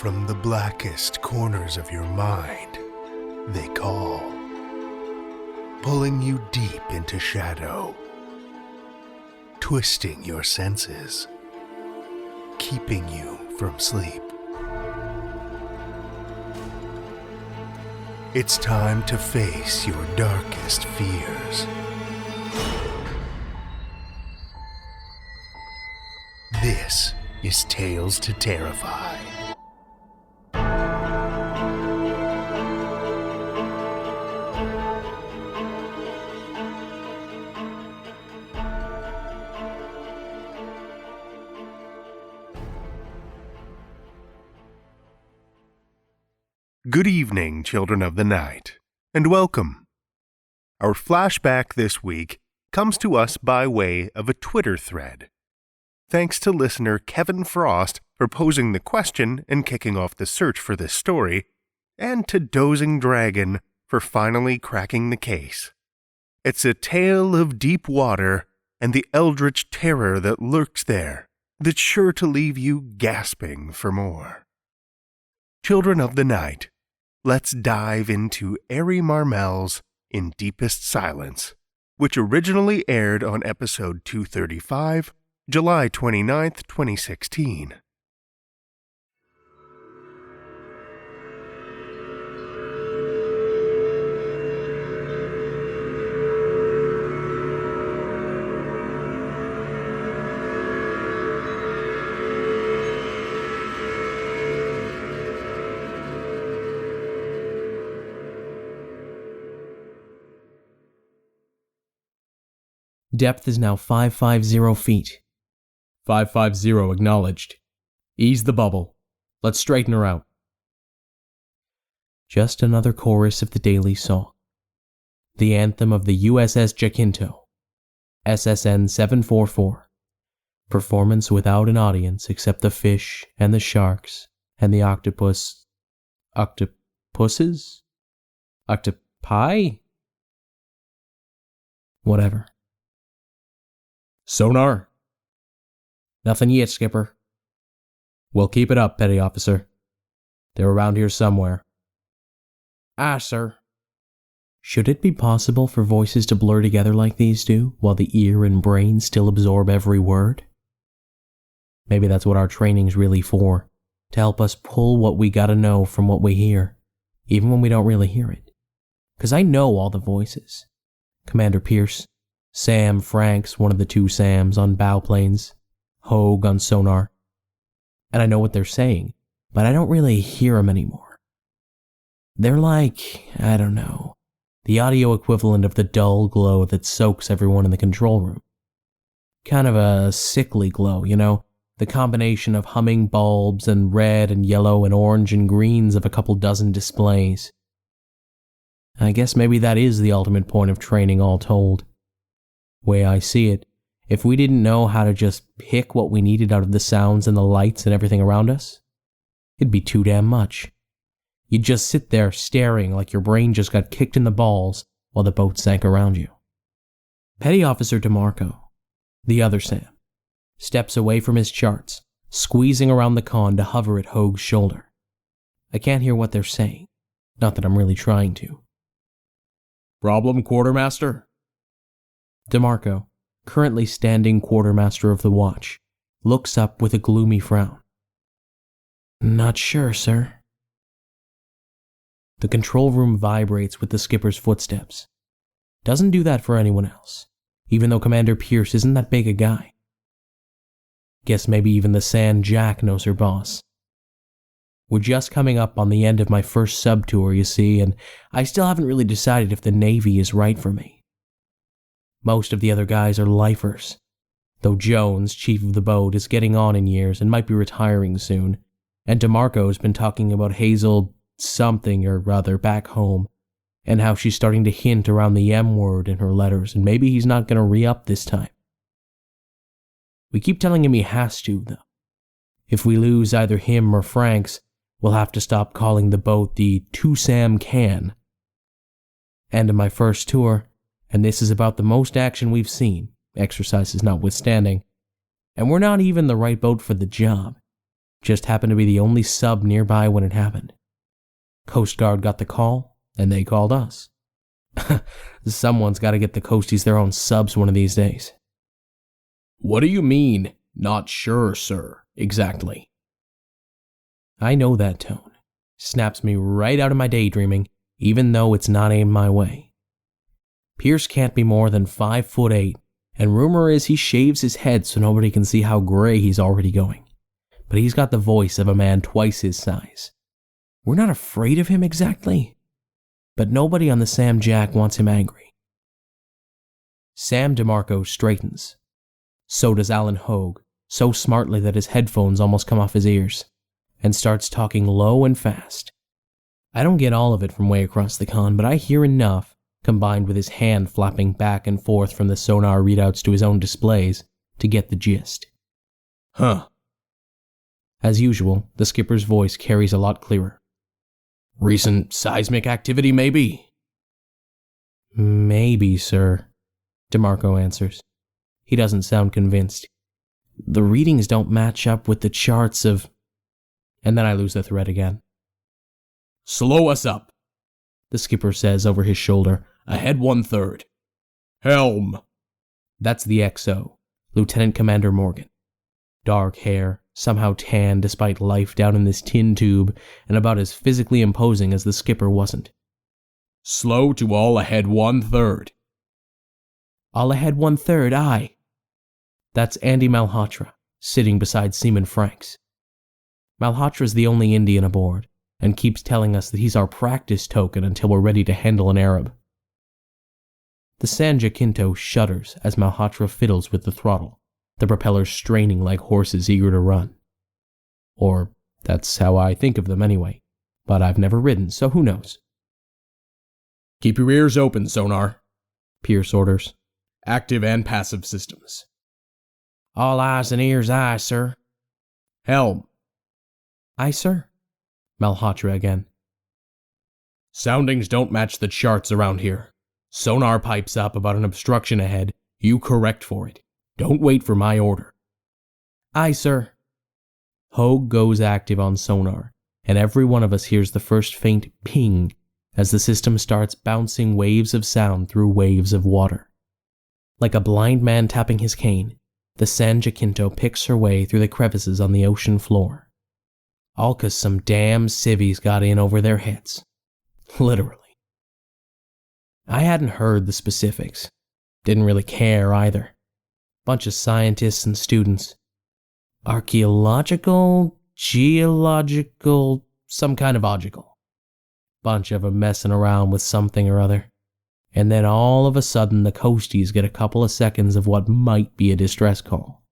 from the blackest corners of your mind, they call, pulling you deep into shadow, twisting your senses, keeping you from sleep. It's time to face your darkest fears. This is Tales to Terrify. Good evening, children of the night, and welcome. Our flashback this week comes to us by way of a Twitter thread. Thanks to listener Kevin Frost for posing the question and kicking off the search for this story, and to Dozing Dragon for finally cracking the case. It's a tale of deep water and the eldritch terror that lurks there, that's sure to leave you gasping for more. Children of the night, let's dive into Ari Marmell's In Deepest Silence, which originally aired on episode 235, July 29th, 2016. Depth is now 550 feet. 550 acknowledged. Ease the bubble. Let's straighten her out. Just another chorus of the daily song. The anthem of the USS Jacinto. SSN 744. Performance without an audience except the fish and the sharks and the octopus. Octopuses? Octopi? Whatever. Sonar? Nothing yet, Skipper. We'll keep it up, Petty Officer. They're around here somewhere. Aye, sir. Should it be possible for voices to blur together like these do, while the ear and brain still absorb every word? Maybe that's what our training's really for, to help us pull what we gotta know from what we hear, even when we don't really hear it. 'Cause I know all the voices. Commander Pierce, Sam Franks, one of the two Sams on bow planes, Hogue on sonar. And I know what they're saying, but I don't really hear them anymore. They're like, I don't know, the audio equivalent of the dull glow that soaks everyone in the control room. Kind of a sickly glow, you know, the combination of humming bulbs and red and yellow and orange and greens of a couple dozen displays. I guess maybe that is the ultimate point of training all told. Way I see it, if we didn't know how to just pick what we needed out of the sounds and the lights and everything around us, it'd be too damn much. You'd just sit there staring like your brain just got kicked in the balls while the boat sank around you. Petty Officer DeMarco, the other Sam, steps away from his charts, squeezing around the con to hover at Hogue's shoulder. I can't hear what they're saying, not that I'm really trying to. Problem, Quartermaster? DeMarco, currently standing quartermaster of the watch, looks up with a gloomy frown. Not sure, sir. The control room vibrates with the skipper's footsteps. Doesn't do that for anyone else, even though Commander Pierce isn't that big a guy. Guess maybe even the Sand Jack knows her boss. We're just coming up on the end of my first sub-tour, you see, and I still haven't really decided if the Navy is right for me. Most of the other guys are lifers, though Jones, chief of the boat, is getting on in years and might be retiring soon, and DeMarco's been talking about Hazel something or other back home, and how she's starting to hint around the M word in her letters, and maybe he's not going to re-up this time. We keep telling him he has to, though. If we lose either him or Franks, we'll have to stop calling the boat the Two Sam Can. And in my first tour, and this is about the most action we've seen, exercises notwithstanding, and we're not even the right boat for the job. Just happened to be the only sub nearby when it happened. Coast Guard got the call, and they called us. Someone's got to get the Coasties their own subs one of these days. What do you mean, not sure, sir, exactly? I know that tone. Snaps me right out of my daydreaming, even though it's not aimed my way. Pierce can't be more than 5'8", and rumor is he shaves his head so nobody can see how gray he's already going. But he's got the voice of a man twice his size. We're not afraid of him exactly, but nobody on the Sam Jack wants him angry. Sam DeMarco straightens. So does Alan Hogue, so smartly that his headphones almost come off his ears, and starts talking low and fast. I don't get all of it from way across the con, but I hear enough, combined with his hand flapping back and forth from the sonar readouts to his own displays, to get the gist. Huh. As usual, the skipper's voice carries a lot clearer. Recent seismic activity, maybe? Maybe, sir, DeMarco answers. He doesn't sound convinced. The readings don't match up with the charts of... And then I lose the thread again. Slow us up, the skipper says over his shoulder. Ahead 1/3. Helm. That's the XO, Lieutenant Commander Morgan. Dark hair, somehow tan despite life down in this tin tube, and about as physically imposing as the skipper wasn't. Slow to all ahead 1/3. All ahead 1/3, aye. That's Andy Malhotra, sitting beside Seaman Franks. Malhotra's the only Indian aboard, and keeps telling us that he's our practice token until we're ready to handle an Arab. The San Jacinto shudders as Malhotra fiddles with the throttle, the propellers straining like horses eager to run. Or that's how I think of them anyway, but I've never ridden, so who knows. Keep your ears open, sonar, Pierce orders. Active and passive systems. All eyes and ears, aye, sir. Helm. Aye, sir. Malhotra again. Soundings don't match the charts around here. Sonar pipes up about an obstruction ahead. You correct for it. Don't wait for my order. Aye, sir. Hogue goes active on sonar, and every one of us hears the first faint ping as the system starts bouncing waves of sound through waves of water. Like a blind man tapping his cane, the San Jacinto picks her way through the crevices on the ocean floor. All 'cause some damn civvies got in over their heads. Literally. I hadn't heard the specifics. Didn't really care either. Bunch of scientists and students. Archaeological, geological, some kind of logical. Bunch of 'em messing around with something or other. And then all of a sudden the Coasties get a couple of seconds of what might be a distress call.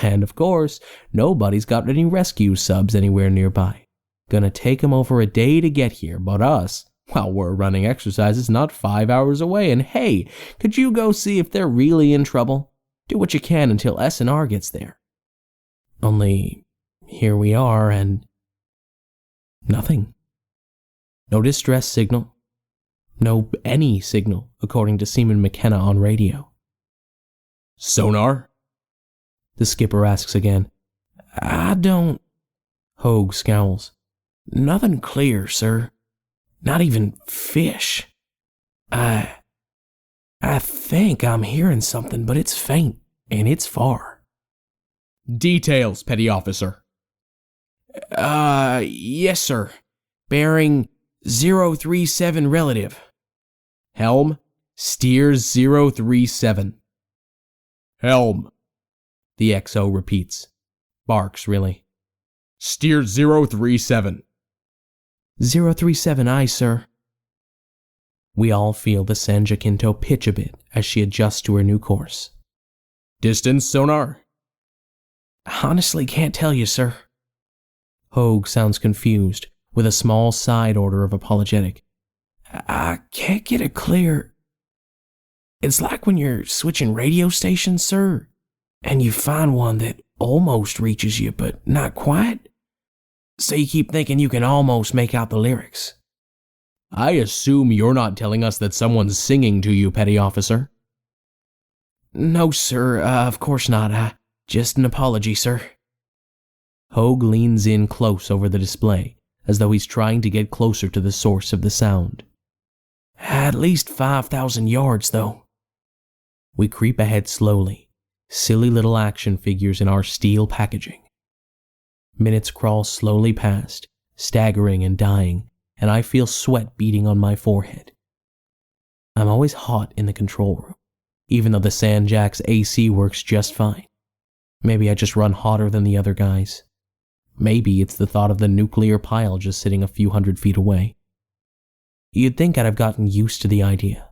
And of course, nobody's got any rescue subs anywhere nearby. Gonna take 'em over a day to get here, but us, well, we're running exercises not 5 hours away, and hey, could you go see if they're really in trouble? Do what you can until S&R gets there. Only, here we are, and... nothing. No distress signal. No any signal, according to Seaman McKenna on radio. Sonar? The skipper asks again. I don't... Hogue scowls. Nothing clear, sir. Not even fish. I think I'm hearing something, but it's faint, and it's far. Details, petty officer. Yes, sir. Bearing 037 relative. Helm, steers 037. Helm, the XO repeats. Barks, really. Steers 037. 037, aye, sir. We all feel the San Jacinto pitch a bit as she adjusts to her new course. Distance, sonar? Honestly, can't tell you, sir. Hogue sounds confused, with a small side order of apologetic. I can't get a clear... It's like when you're switching radio stations, sir, and you find one that almost reaches you, but not quite. So you keep thinking you can almost make out the lyrics. I assume you're not telling us that someone's singing to you, petty officer. No, sir, of course not. Just an apology, sir. Hogue leans in close over the display, as though he's trying to get closer to the source of the sound. At least 5,000 yards, though. We creep ahead slowly, silly little action figures in our steel packaging. Minutes crawl slowly past, staggering and dying, and I feel sweat beading on my forehead. I'm always hot in the control room, even though the Sandjack's AC works just fine. Maybe I just run hotter than the other guys. Maybe it's the thought of the nuclear pile just sitting a few hundred feet away. You'd think I'd have gotten used to the idea,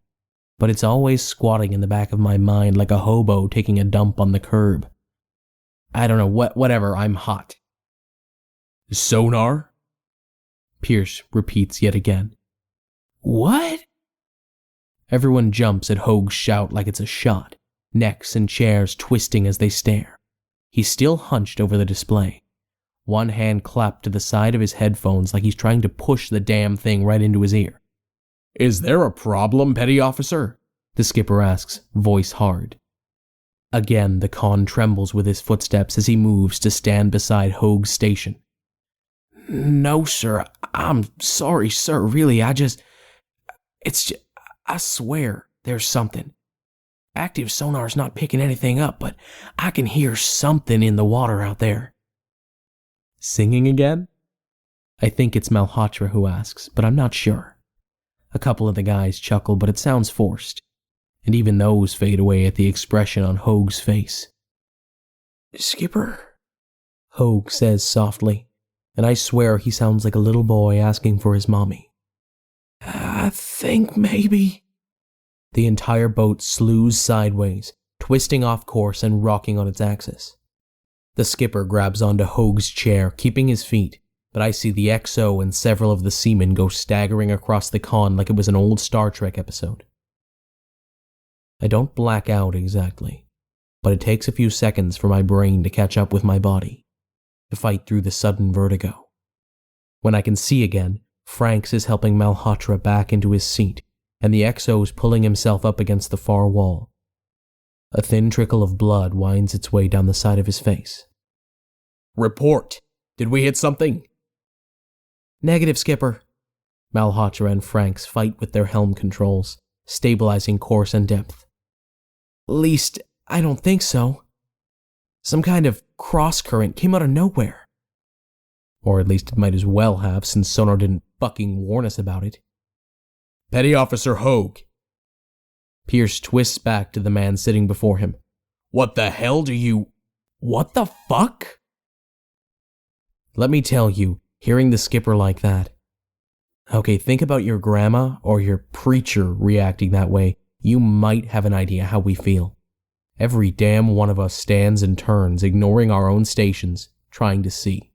but it's always squatting in the back of my mind like a hobo taking a dump on the curb. I don't know, whatever, I'm hot. Sonar? Pierce repeats yet again. What? Everyone jumps at Hogue's shout like it's a shot, necks and chairs twisting as they stare. He's still hunched over the display, one hand clapped to the side of his headphones like he's trying to push the damn thing right into his ear. Is there a problem, Petty Officer? The skipper asks, voice hard. Again, the con trembles with his footsteps as he moves to stand beside Hogue's station. No, sir. I'm sorry, sir. Really, I swear there's something. Active sonar's not picking anything up, but I can hear something in the water out there. Singing again? I think it's Malhotra who asks, but I'm not sure. A couple of the guys chuckle, but it sounds forced, and even those fade away at the expression on Hogue's face. Skipper? Hogue says softly, and I swear he sounds like a little boy asking for his mommy. I think maybe. The entire boat slews sideways, twisting off course and rocking on its axis. The skipper grabs onto Hogue's chair, keeping his feet, but I see the XO and several of the seamen go staggering across the con like it was an old Star Trek episode. I don't black out exactly, but it takes a few seconds for my brain to catch up with my body, to fight through the sudden vertigo. When I can see again, Franks is helping Malhotra back into his seat, and the XO's pulling himself up against the far wall. A thin trickle of blood winds its way down the side of his face. Report! Did we hit something? Negative, Skipper. Malhotra and Franks fight with their helm controls, stabilizing course and depth. Least, I don't think so. Some kind of cross-current came out of nowhere. Or at least it might as well have, since sonar didn't fucking warn us about it. Petty Officer Hogue. Pierce twists back to the man sitting before him. What the hell do you... What the fuck? Let me tell you, hearing the skipper like that. Okay, think about your grandma or your preacher reacting that way. You might have an idea how we feel. Every damn one of us stands and turns, ignoring our own stations, trying to see.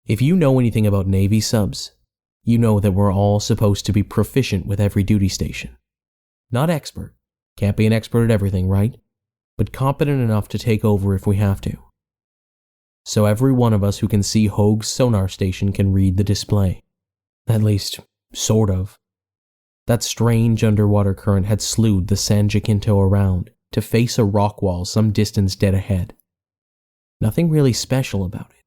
If you know anything about Navy subs, you know that we're all supposed to be proficient with every duty station. Not expert. Can't be an expert at everything, right? But competent enough to take over if we have to. So every one of us who can see Hogue's sonar station can read the display. At least, sort of. That strange underwater current had slewed the San Jacinto around to face a rock wall some distance dead ahead. Nothing really special about it.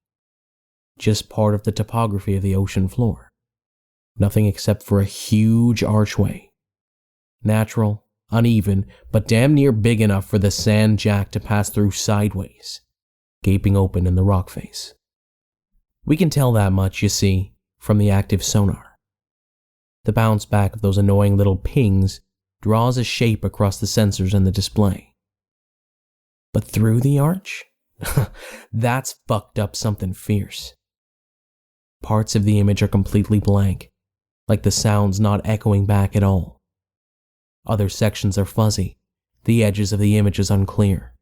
Just part of the topography of the ocean floor. Nothing except for a huge archway. Natural, uneven, but damn near big enough for the sand jack to pass through sideways, gaping open in the rock face. We can tell that much, you see, from the active sonar. The bounce back of those annoying little pings draws a shape across the sensors and the display. But through the arch? That's fucked up something fierce. Parts of the image are completely blank, like the sound's not echoing back at all. Other sections are fuzzy, the edges of the image is unclear.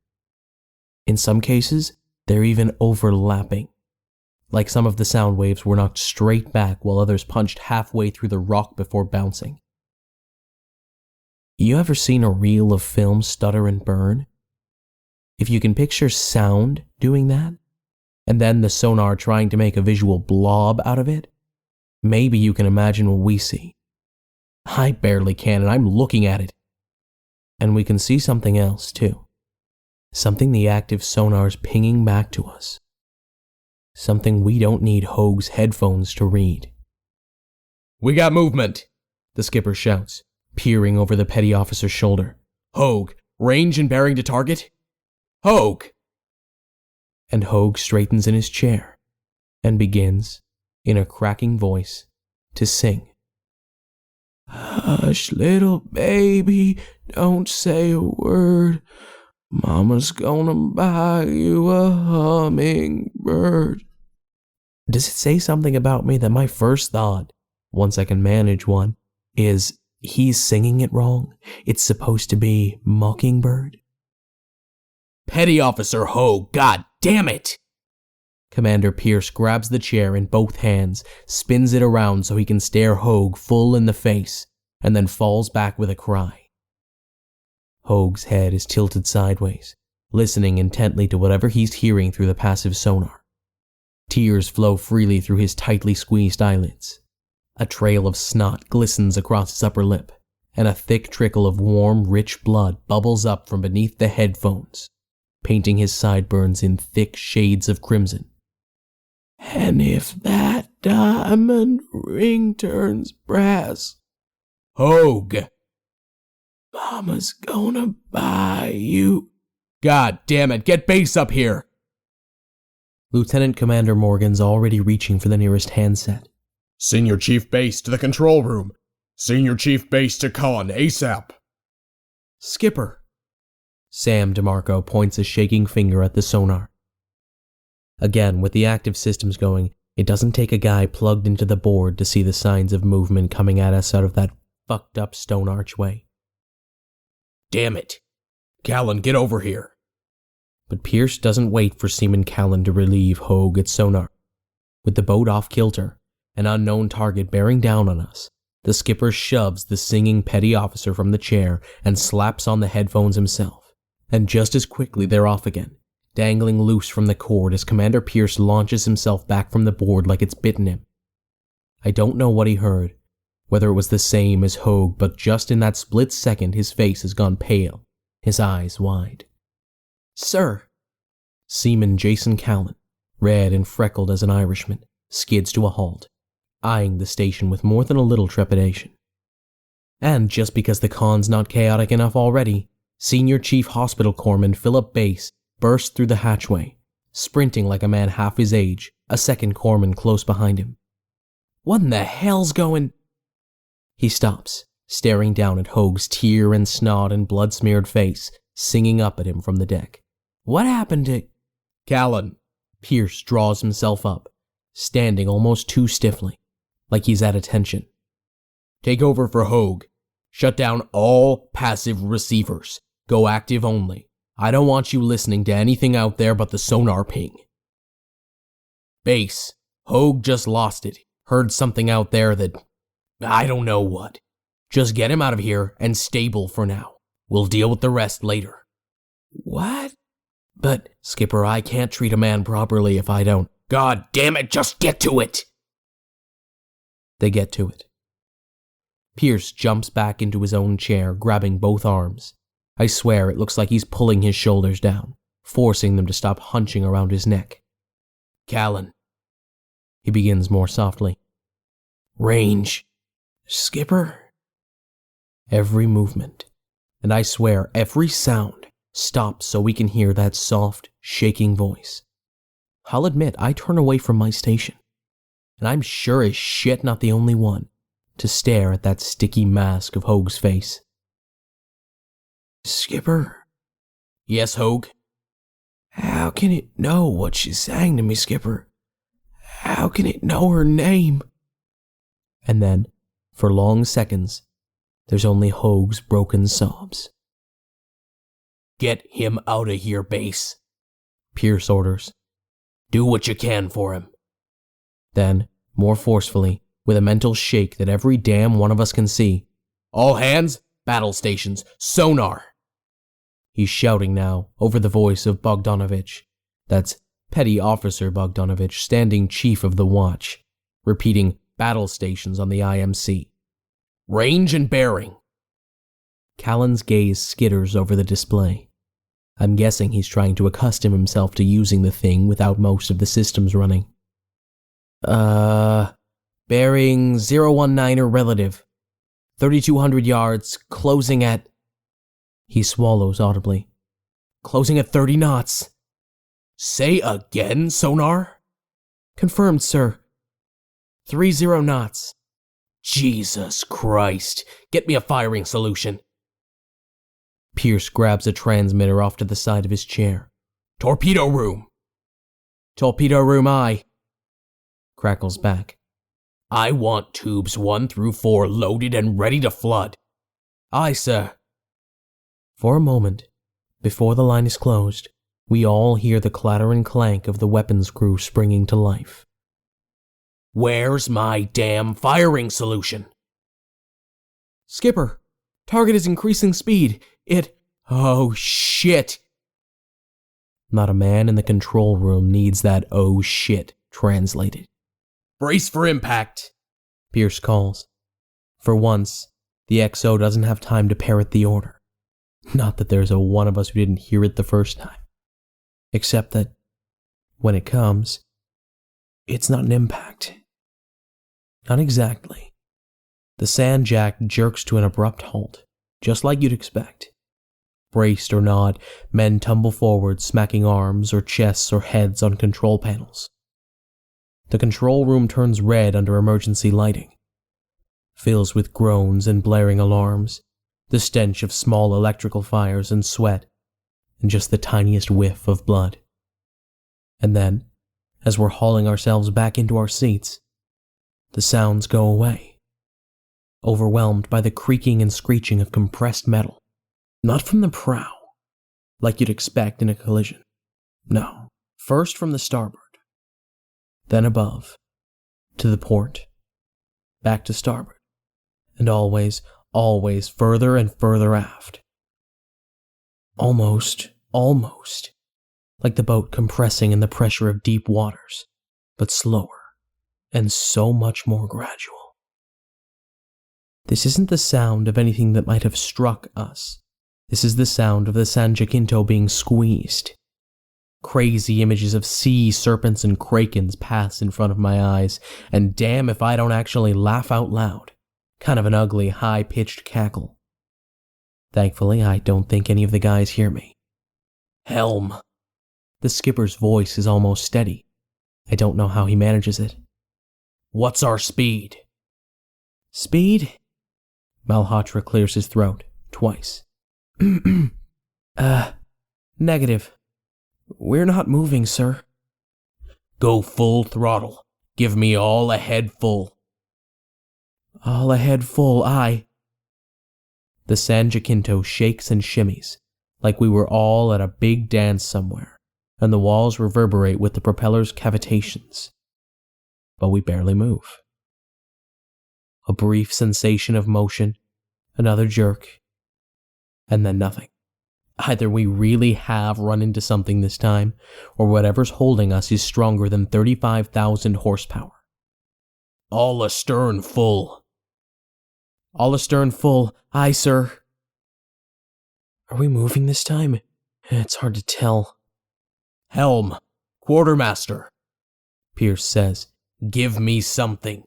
In some cases, they're even overlapping, like some of the sound waves were knocked straight back while others punched halfway through the rock before bouncing. You ever seen a reel of film stutter and burn? If you can picture sound doing that, and then the sonar trying to make a visual blob out of it, maybe you can imagine what we see. I barely can, and I'm looking at it. And we can see something else, too. Something the active sonar's pinging back to us. Something we don't need Hoag's headphones to read. "We got movement," the skipper shouts, peering over the petty officer's shoulder. "Hoag, range and bearing to target? Hoag!" And Hoag straightens in his chair and begins, in a cracking voice, to sing. "Hush, little baby, don't say a word. Mama's gonna buy you a hummingbird." Does it say something about me that my first thought, once I can manage one, is he's singing it wrong? It's supposed to be mockingbird? "Petty Officer Hoag, god damn it!" Commander Pierce grabs the chair in both hands, spins it around so he can stare Hoag full in the face, and then falls back with a cry. Hoag's head is tilted sideways, listening intently to whatever he's hearing through the passive sonar. Tears flow freely through his tightly squeezed eyelids. A trail of snot glistens across his upper lip, and a thick trickle of warm, rich blood bubbles up from beneath the headphones, painting his sideburns in thick shades of crimson. "And if that diamond ring turns brass, Hoag, Mama's gonna buy you." "God damn it, get base up here!" Lieutenant Commander Morgan's already reaching for the nearest handset. "Senior Chief Base to the control room. Senior Chief Base to Con, ASAP." "Skipper." Sam DeMarco points a shaking finger at the sonar. Again, with the active systems going, it doesn't take a guy plugged into the board to see the signs of movement coming at us out of that fucked up stone archway. "Damn it. Callan, get over here." But Pierce doesn't wait for Seaman Callan to relieve Hoag at sonar. With the boat off kilter, an unknown target bearing down on us, the skipper shoves the singing petty officer from the chair and slaps on the headphones himself. And just as quickly they're off again, dangling loose from the cord as Commander Pierce launches himself back from the board like it's bitten him. I don't know what he heard, whether it was the same as Hoag, but just in that split second his face has gone pale, his eyes wide. "Sir!" Seaman Jason Callan, red and freckled as an Irishman, skids to a halt, eyeing the station with more than a little trepidation. And just because the con's not chaotic enough already, Senior Chief Hospital Corpsman Philip Bass burst through the hatchway, sprinting like a man half his age, a second corpsman close behind him. "What in the hell's going—" He stops, staring down at Hoag's tear and snot and blood-smeared face, singing up at him from the deck. "What happened to—" "Callan." Pierce draws himself up, standing almost too stiffly, like he's at attention. "Take over for Hoag. Shut down all passive receivers. Go active only. I don't want you listening to anything out there but the sonar ping." "Base, Hoag just lost it. Heard something out there that... I don't know what. Just get him out of here and stable for now. We'll deal with the rest later." "What?" "But, Skipper, I can't treat a man properly if I don't—" "God damn it, just get to it!" They get to it. Pierce jumps back into his own chair, grabbing both arms. I swear it looks like he's pulling his shoulders down, forcing them to stop hunching around his neck. "Callan," he begins more softly. "Range, Skipper." Every movement, and I swear every sound, stops so we can hear that soft, shaking voice. I'll admit I turn away from my station, and I'm sure as shit not the only one, to stare at that sticky mask of Hoag's face. "Skipper?" "Yes, Hoag?" "How can it know what she sang to me, Skipper? How can it know her name?" And then, for long seconds, there's only Hoag's broken sobs. "Get him out of here, Base," Pierce orders. "Do what you can for him." Then, more forcefully, with a mental shake that every damn one of us can see, "All hands, battle stations, sonar!" He's shouting now, over the voice of Bogdanovich. That's Petty Officer Bogdanovich, standing chief of the watch, repeating battle stations on the IMC. "Range and bearing." Callan's gaze skitters over the display. I'm guessing he's trying to accustom himself to using the thing without most of the systems running. Bearing 019er relative. 3,200 yards, closing at... He swallows audibly. Closing at 30 knots. Say again, sonar? Confirmed, sir. 30 knots. Jesus Christ. Get me a firing solution. Pierce grabs a transmitter off to the side of his chair. Torpedo room. Torpedo room aye. Crackles back. I want tubes 1 through 4 loaded and ready to flood. Aye, sir. For a moment, before the line is closed, we all hear the clatter and clank of the weapons crew springing to life. Where's my damn firing solution? Skipper, target is increasing speed. Oh shit. Not a man in the control room needs that oh shit translated. Brace for impact, Pierce calls. For once, the XO doesn't have time to parrot the order. Not that there's a one of us who didn't hear it the first time. Except that, when it comes, it's not an impact. Not exactly. The sandjack jerks to an abrupt halt, just like you'd expect. Braced or not, men tumble forward, smacking arms or chests or heads on control panels. The control room turns red under emergency lighting. Fills with groans and blaring alarms, the stench of small electrical fires and sweat, and just the tiniest whiff of blood. And then, as we're hauling ourselves back into our seats, the sounds go away, overwhelmed by the creaking and screeching of compressed metal. Not from the prow, like you'd expect in a collision. No, first from the starboard, then above, to the port, back to starboard, and always further and further aft. Almost, like the boat compressing in the pressure of deep waters, but slower, and so much more gradual. This isn't the sound of anything that might have struck us. This is the sound of the San Jacinto being squeezed. Crazy images of sea serpents and krakens pass in front of my eyes, and damn if I don't actually laugh out loud. Kind of an ugly, high-pitched cackle. Thankfully, I don't think any of the guys hear me. Helm. The skipper's voice is almost steady. I don't know how he manages it. What's our speed? Speed? Malhotra clears his throat, twice. Negative. We're not moving, sir. Go full throttle. Give me all ahead full. All ahead full, aye. The San Jacinto shakes and shimmies, like we were all at a big dance somewhere, and the walls reverberate with the propeller's cavitations. But we barely move. A brief sensation of motion, another jerk, and then nothing. Either we really have run into something this time, or whatever's holding us is stronger than 35,000 horsepower. All astern full. All astern full, aye, sir. Are we moving this time? It's hard to tell. Helm, quartermaster, Pierce says. Give me something.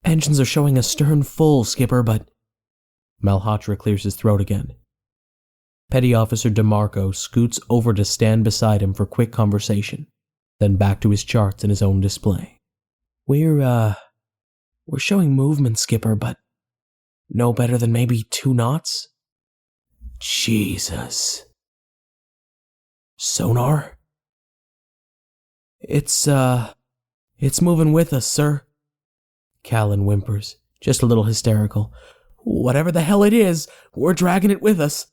Engines are showing astern full, Skipper, but... Malhotra clears his throat again. Petty Officer DeMarco scoots over to stand beside him for quick conversation, then back to his charts and his own display. We're showing movement, Skipper, but no better than maybe 2 knots? Jesus. Sonar? It's moving with us, sir. Callan whimpers, just a little hysterical. Whatever the hell it is, we're dragging it with us.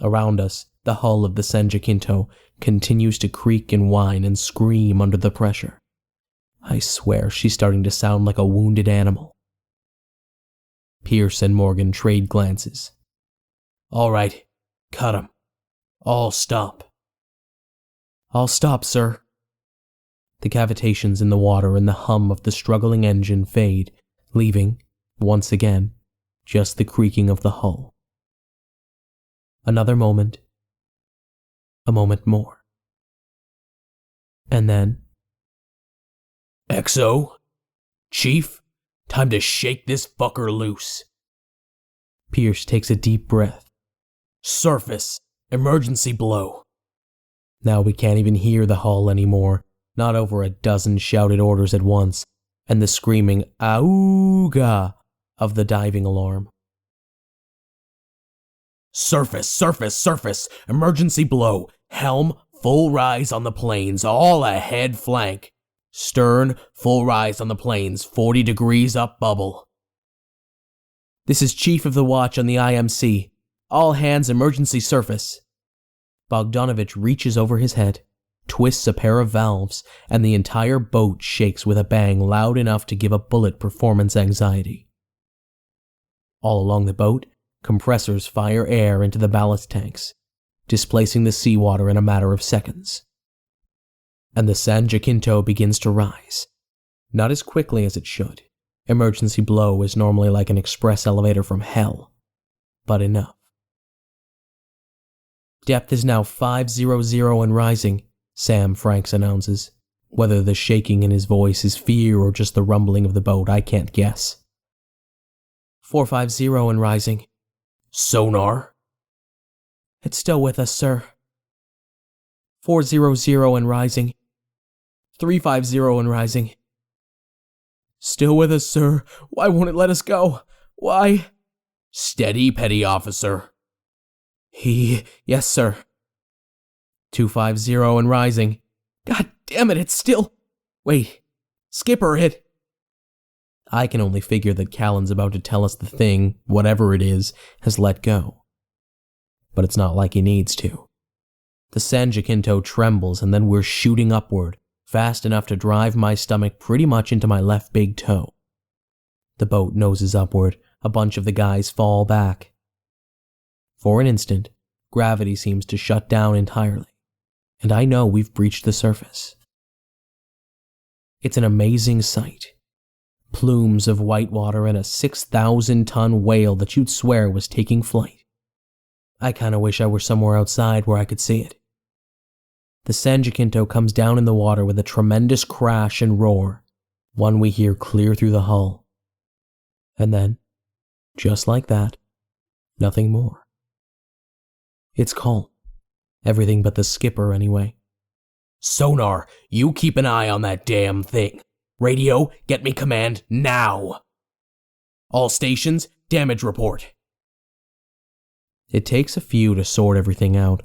Around us, the hull of the San Jacinto continues to creak and whine and scream under the pressure. I swear she's starting to sound like a wounded animal. Pierce and Morgan trade glances. All right, cut 'em. All stop. All stop, sir. The cavitations in the water and the hum of the struggling engine fade, leaving, once again, just the creaking of the hull. Another moment. A moment more. And then... XO? Chief? Time to shake this fucker loose. Pierce takes a deep breath. Surface. Emergency blow. Now we can't even hear the hull anymore, not over a dozen shouted orders at once, and the screaming "Auga" of the diving alarm. Surface, surface, surface. Emergency blow. Helm, full rise on the planes, all ahead flank. Stern, full rise on the planes, 40 degrees up bubble. This is Chief of the Watch on the IMC. All hands emergency surface. Bogdanovich reaches over his head, twists a pair of valves, and the entire boat shakes with a bang loud enough to give a bullet performance anxiety. All along the boat, compressors fire air into the ballast tanks, displacing the seawater in a matter of seconds. And the San Jacinto begins to rise. Not as quickly as it should. Emergency blow is normally like an express elevator from hell, but enough. Depth is now 500 and rising, Sam Franks announces. Whether the shaking in his voice is fear or just the rumbling of the boat, I can't guess. 450 and rising. Sonar? It's still with us, sir. 400 and rising. 350 and rising. Still with us, sir. Why won't it let us go? Why? Steady, petty officer. Yes, sir. 250 and rising. God damn it, it's still... Wait. Skipper, I can only figure that Callan's about to tell us the thing, whatever it is, has let go. But it's not like he needs to. The San Jacinto trembles and then we're shooting upward, fast enough to drive my stomach pretty much into my left big toe. The boat noses upward, a bunch of the guys fall back. For an instant, gravity seems to shut down entirely, and I know we've breached the surface. It's an amazing sight. Plumes of white water and a 6,000-ton whale that you'd swear was taking flight. I kinda wish I were somewhere outside where I could see it. The San Jacinto comes down in the water with a tremendous crash and roar, one we hear clear through the hull. And then, just like that, nothing more. It's calm. Everything but the skipper, anyway. Sonar, you keep an eye on that damn thing. Radio, get me command now. All stations, damage report. It takes a few to sort everything out,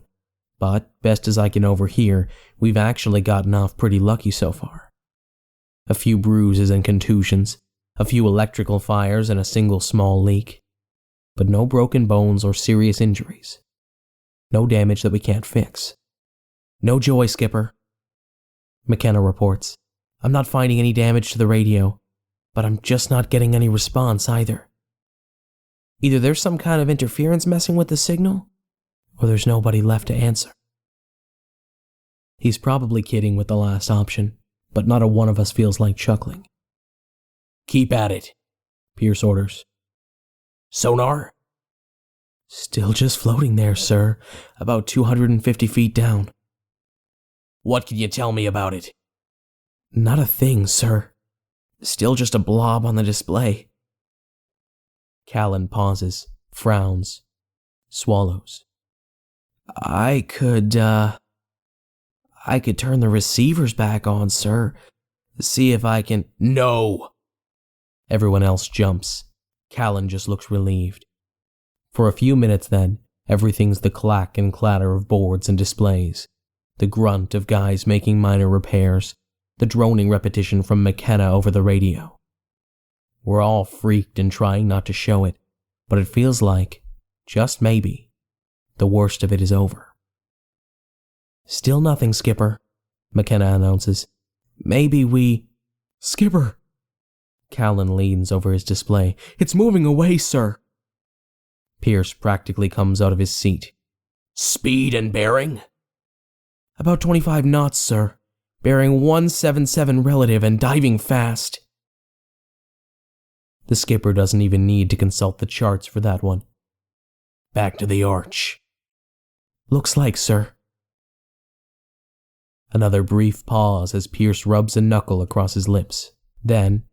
but best as I can overhear, we've actually gotten off pretty lucky so far. A few bruises and contusions, a few electrical fires and a single small leak, but no broken bones or serious injuries. No damage that we can't fix. No joy, Skipper. McKenna reports. I'm not finding any damage to the radio, but I'm just not getting any response either. Either there's some kind of interference messing with the signal, or there's nobody left to answer. He's probably kidding with the last option, but not a one of us feels like chuckling. Keep at it, Pierce orders. Sonar? Still just floating there, sir, about 250 feet down. What can you tell me about it? Not a thing, sir. Still just a blob on the display. Callan pauses, frowns, swallows. I could turn the receivers back on, sir. See if I can... No! Everyone else jumps. Callan just looks relieved. For a few minutes then, everything's the clack and clatter of boards and displays, the grunt of guys making minor repairs, the droning repetition from McKenna over the radio. We're all freaked and trying not to show it, but it feels like, just maybe, the worst of it is over. Still nothing, Skipper, McKenna announces. Maybe we... Skipper! Callan leans over his display. It's moving away, sir. Pierce practically comes out of his seat. Speed and bearing? About 25 knots, sir. Bearing 177 relative and diving fast. The skipper doesn't even need to consult the charts for that one. Back to the arch. Looks like, sir. Another brief pause as Pierce rubs a knuckle across his lips. Then,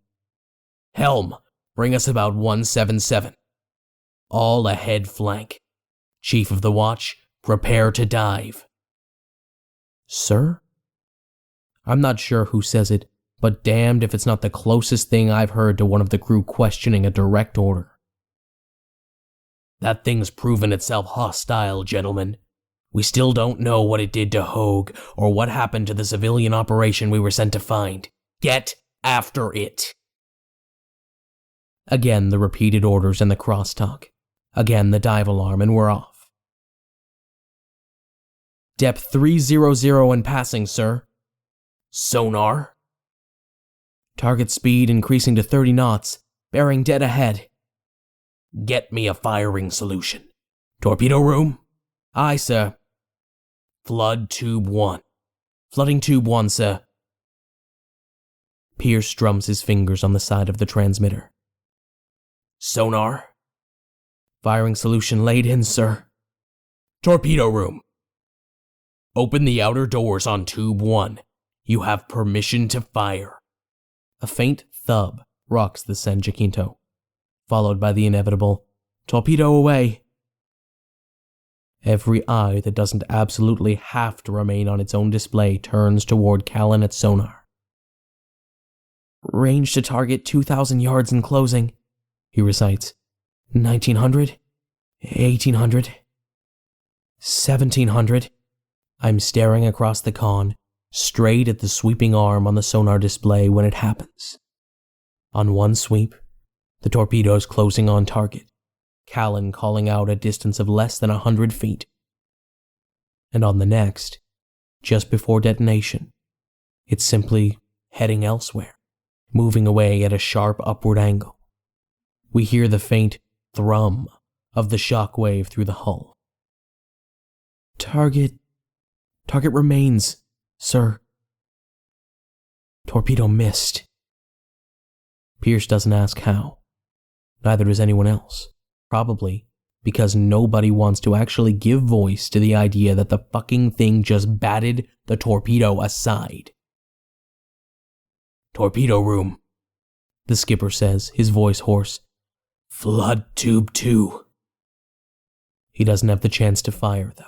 Helm, bring us about 177. All ahead flank. Chief of the Watch, prepare to dive. sir? I'm not sure who says it, but damned if it's not the closest thing I've heard to one of the crew questioning a direct order. That thing's proven itself hostile, gentlemen. We still don't know what it did to Hogue or what happened to the civilian operation we were sent to find. Get after it. Again, the repeated orders and the crosstalk. Again, the dive alarm, and we're off. Depth 300 and passing, sir. Sonar? Target speed increasing to 30 knots, bearing dead ahead. Get me a firing solution. Torpedo room? Aye, sir. Flood tube 1. Flooding tube 1, sir. Pierce drums his fingers on the side of the transmitter. Sonar? Firing solution laid in, sir. Torpedo room. Open the outer doors on tube 1. You have permission to fire. A faint thub rocks the San Jacinto, followed by the inevitable torpedo away. Every eye that doesn't absolutely have to remain on its own display turns toward Callan at sonar. Range to target 2,000 yards in closing, he recites. 1,900, 1,800, 1,700. I'm staring across the con, straight at the sweeping arm on the sonar display when it happens. On one sweep, the torpedo's closing on target, Callan calling out a distance of less than 100 feet. And on the next, just before detonation, it's simply heading elsewhere, moving away at a sharp upward angle. We hear the faint thrum of the shock wave through the hull. Target remains, sir. Torpedo missed. Pierce doesn't ask how. Neither does anyone else. Probably because nobody wants to actually give voice to the idea that the fucking thing just batted the torpedo aside. Torpedo room, the skipper says, his voice hoarse. Flood tube 2. He doesn't have the chance to fire, though.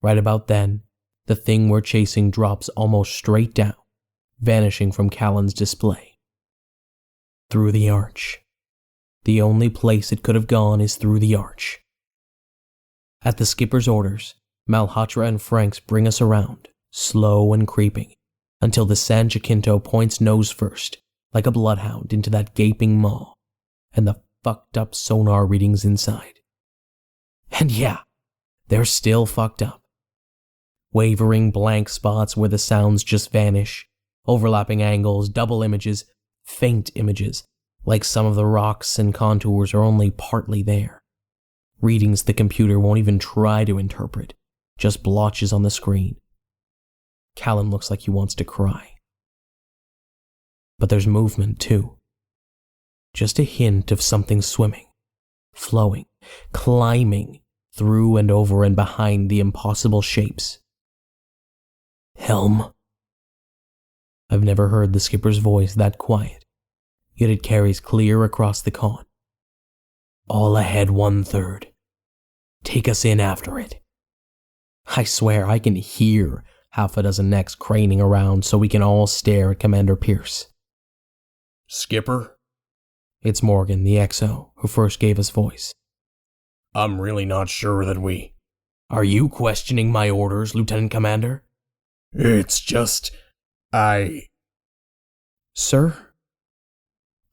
Right about then, the thing we're chasing drops almost straight down, vanishing from Callan's display. Through the arch. The only place it could have gone is through the arch. At the skipper's orders, Malhotra and Franks bring us around, slow and creeping, until the San Jacinto points nose first, like a bloodhound, into that gaping maw, and the fucked up sonar readings inside. And yeah, they're still fucked up. Wavering blank spots where the sounds just vanish, overlapping angles, double images, faint images, like some of the rocks and contours are only partly there. Readings the computer won't even try to interpret, just blotches on the screen. Callan looks like he wants to cry. But there's movement too. Just a hint of something swimming, flowing, climbing through and over and behind the impossible shapes. Helm. I've never heard the skipper's voice that quiet, yet it carries clear across the con. All ahead 1/3. Take us in after it. I swear I can hear half a dozen necks craning around so we can all stare at Commander Pierce. Skipper? It's Morgan, the XO, who first gave us voice. I'm really not sure that we... Are you questioning my orders, Lieutenant Commander? It's just... Sir?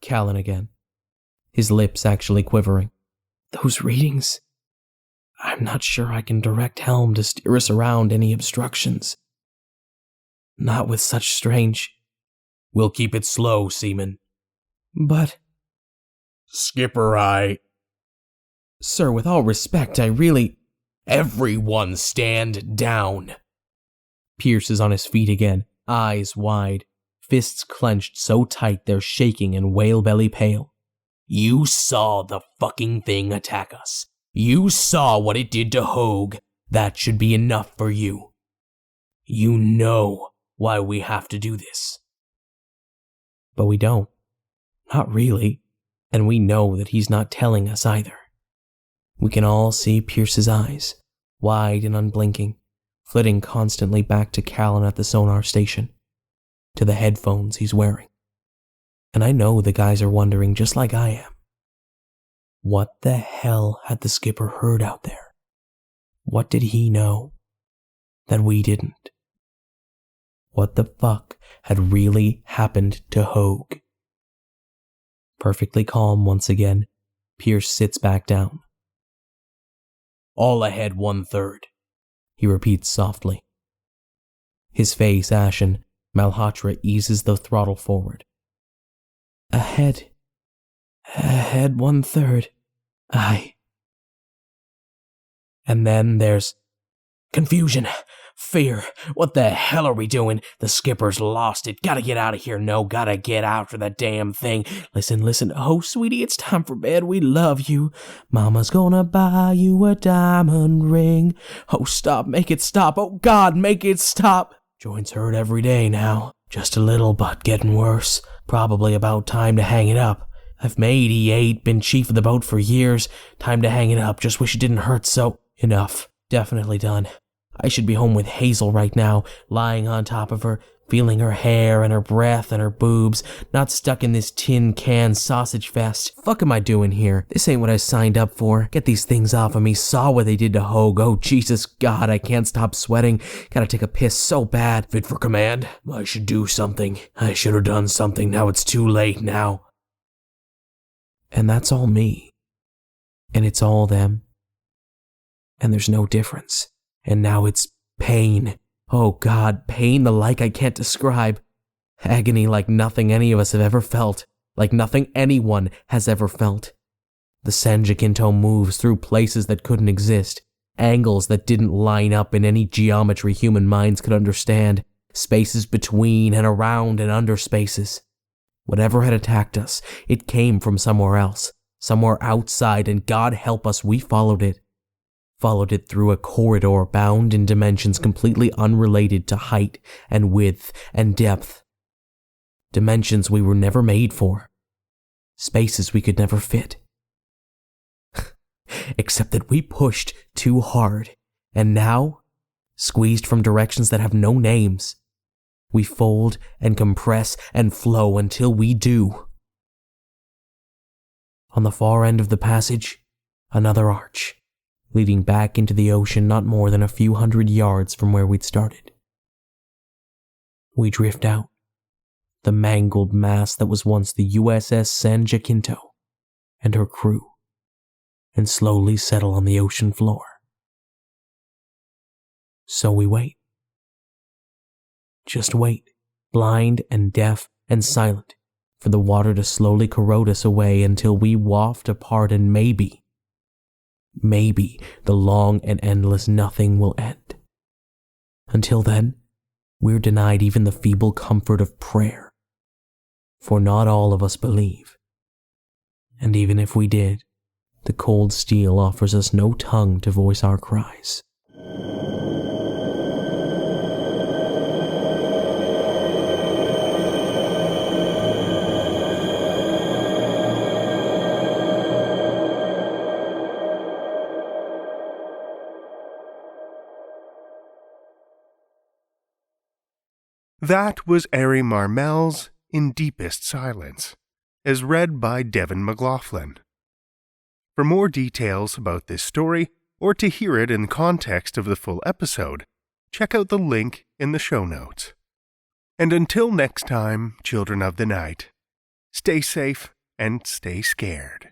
Callan again, his lips actually quivering. Those readings? I'm not sure I can direct Helm to steer us around any obstructions. Not with such strange... We'll keep it slow, Seaman. But... Skipper, Sir, with all respect, I really... Everyone stand down. Pierce is on his feet again, eyes wide, fists clenched so tight they're shaking and whale belly pale. You saw the fucking thing attack us. You saw what it did to Hogue. That should be enough for you. You know why we have to do this. But we don't. Not really. And we know that he's not telling us either. We can all see Pierce's eyes, wide and unblinking, flitting constantly back to Callan at the sonar station, to the headphones he's wearing. And I know the guys are wondering just like I am. What the hell had the skipper heard out there? What did he know that we didn't? What the fuck had really happened to Hogue? Perfectly calm once again, Pierce sits back down. All ahead 1/3, he repeats softly. His face ashen, Malhotra eases the throttle forward. Ahead 1/3, aye. And then there's confusion, fear. What the hell are we doing? The skipper's lost it. Gotta get out of here. No, gotta get after the damn thing. Listen. Oh, sweetie, it's time for bed. We love you. Mama's gonna buy you a diamond ring. Oh, stop. Make it stop. Oh, God, make it stop. Joints hurt every day now. Just a little, but getting worse. Probably about time to hang it up. I've made E8, been chief of the boat for years. Time to hang it up. Just wish it didn't hurt so. Enough. Definitely done. I should be home with Hazel right now, lying on top of her, feeling her hair and her breath and her boobs, not stuck in this tin can sausage fest. Fuck am I doing here? This ain't what I signed up for. Get these things off of me. Saw what they did to Hogue. Oh, Jesus God, I can't stop sweating. Gotta take a piss so bad. Fit for command? I should do something. I should have done something. Now it's too late now. And that's all me. And it's all them. And there's no difference. And now it's pain. Oh God, pain the like I can't describe. Agony like nothing any of us have ever felt. Like nothing anyone has ever felt. The San Jacinto moves through places that couldn't exist. Angles that didn't line up in any geometry human minds could understand. Spaces between and around and under spaces. Whatever had attacked us, it came from somewhere else. Somewhere outside, and God help us, we followed it. Followed it through a corridor bound in dimensions completely unrelated to height and width and depth. Dimensions we were never made for. Spaces we could never fit. Except that we pushed too hard, and now, squeezed from directions that have no names, we fold and compress and flow until we do. On the far end of the passage, another arch, leading back into the ocean not more than a few hundred yards from where we'd started. We drift out, the mangled mass that was once the USS San Jacinto and her crew, and slowly settle on the ocean floor. So we wait. Just wait, blind and deaf and silent, for the water to slowly corrode us away until we waft apart, and maybe the long and endless nothing will end. Until then, we're denied even the feeble comfort of prayer. For not all of us believe. And even if we did, the cold steel offers us no tongue to voice our cries. That was Ari Marmell's In Deepest Silence, as read by Devin McLaughlin. For more details about this story, or to hear it in context of the full episode, check out the link in the show notes. And until next time, children of the night, stay safe and stay scared.